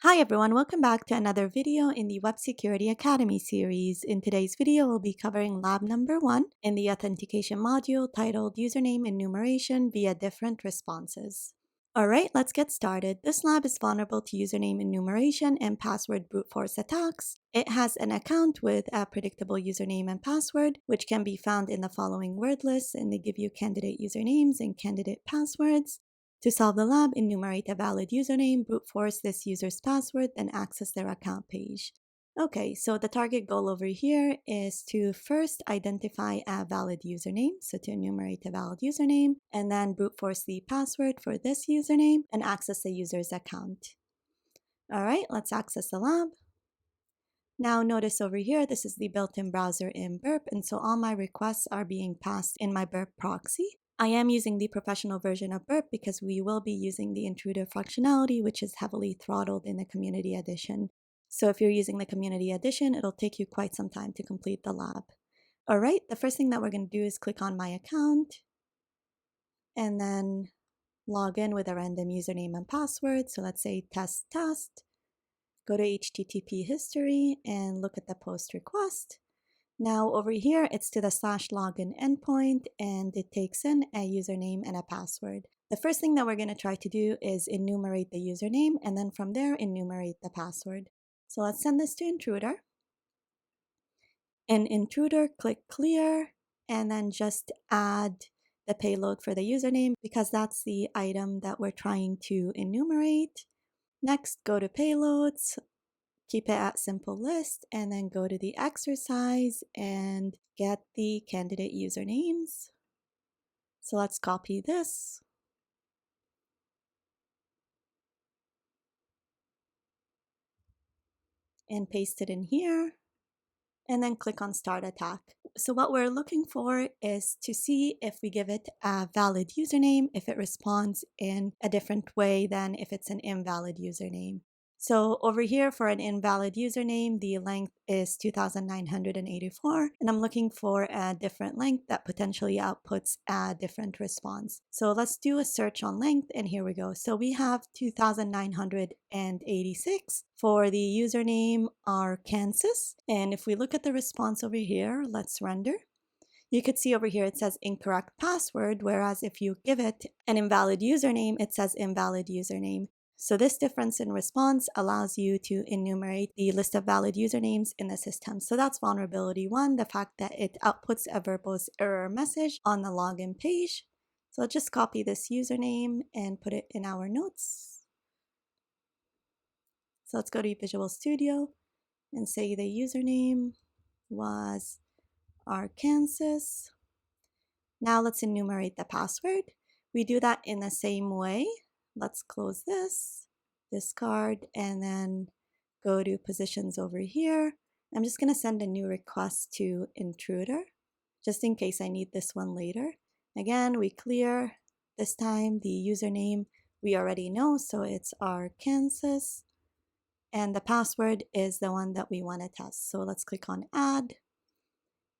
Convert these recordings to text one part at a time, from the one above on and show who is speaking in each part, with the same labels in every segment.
Speaker 1: Hi everyone, welcome back to another video in the Web Security Academy series. In today's video, we'll be covering lab number 1 in the authentication module titled Username Enumeration via Different Responses. Alright, let's get started. This lab is vulnerable to username enumeration and password brute force attacks. It has an account with a predictable username and password, which can be found in the following word lists, and they give you candidate usernames and candidate passwords. To solve the lab, enumerate a valid username, brute force this user's password, then access their account page. Okay, so the target goal over here is to first identify a valid username, so to enumerate a valid username, and then brute force the password for this username and access the user's account. All right, let's access the lab. Now notice over here, this is the built-in browser in Burp, and so all my requests are being passed in my Burp proxy. I am using the professional version of Burp because we will be using the intruder functionality, which is heavily throttled in the community edition. So if you're using the community edition, it'll take you quite some time to complete the lab. All right, the first thing that we're going to do is click on my account and then log in with a random username and password. So let's say test. Go to HTTP history and look at the post request. Now over here, it's to the /login endpoint and it takes in a username and a password. The first thing that we're going to try to do is enumerate the username and then from there enumerate the password. So let's send this to intruder. In intruder, click clear and then just add the payload for the username because that's the item that we're trying to enumerate. Next, go to payloads. Keep it at simple list and then go to the exercise and get the candidate usernames. So let's copy this and paste it in here and then click on start attack. So what we're looking for is to see if we give it a valid username, if it responds in a different way than if it's an invalid username. So over here for an invalid username, the length is 2984, and I'm looking for a different length that potentially outputs a different response. So let's do a search on length, and here we go. So we have 2986 for the username Arkansas, and if we look at the response over here, let's render. You could see over here it says incorrect password, whereas if you give it an invalid username, it says invalid username. So this difference in response allows you to enumerate the list of valid usernames in the system. So that's vulnerability 1, the fact that it outputs a verbose error message on the login page. So I'll just copy this username and put it in our notes. So let's go to Visual Studio and say the username was Arkansas. Now let's enumerate the password. We do that in the same way. Let's close this, discard, and then go to positions over here. I'm just going to send a new request to intruder, just in case I need this one later. Again, we clear. This time the username we already know, so it's Arkansas. And the password is the one that we want to test. So let's click on add.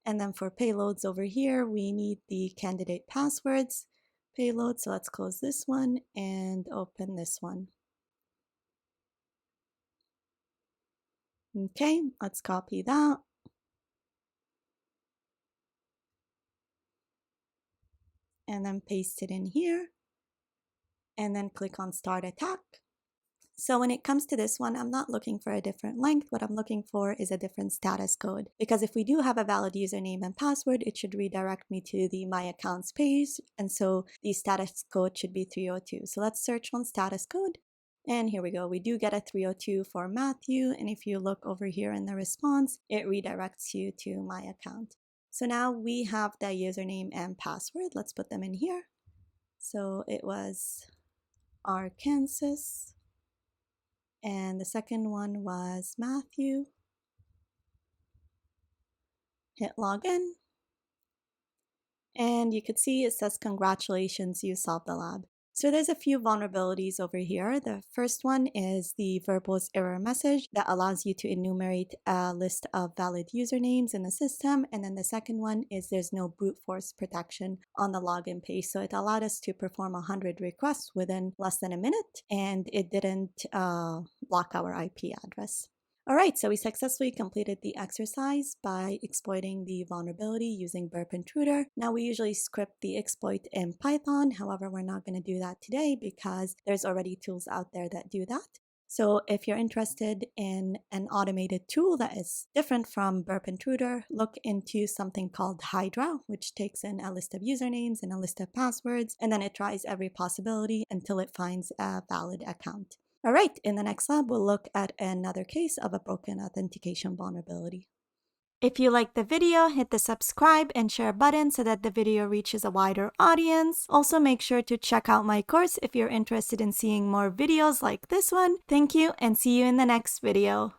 Speaker 1: And then for payloads over here, we need the candidate passwords payload. So let's close this one and open this one. Okay, let's copy that. And then paste it in here. And then click on start attack. So when it comes to this one, I'm not looking for a different length. What I'm looking for is a different status code. Because if we do have a valid username and password, it should redirect me to the My Accounts page. And so the status code should be 302. So let's search on status code. And here we go. We do get a 302 for Matthew. And if you look over here in the response, it redirects you to My Account. So now we have the username and password. Let's put them in here. So it was Arkansas. And the second one was Matthew. Hit login. And you could see it says, congratulations, you solved the lab. So there's a few vulnerabilities over here. The first one is the verbose error message that allows you to enumerate a list of valid usernames in the system. And then the second one is there's no brute force protection on the login page. So it allowed us to perform 100 requests within less than a minute, and it didn't block our IP address. All right, so we successfully completed the exercise by exploiting the vulnerability using burp intruder. Now we usually script the exploit in Python. However, we're not going to do that today because there's already tools out there that do that. So if you're interested in an automated tool that is different from burp intruder, look into something called Hydra, which takes in a list of usernames and a list of passwords, and then it tries every possibility until it finds a valid account. All right, in the next lab, we'll look at another case of a broken authentication vulnerability. If you liked the video, hit the subscribe and share button so that the video reaches a wider audience. Also, make sure to check out my course if you're interested in seeing more videos like this one. Thank you and see you in the next video.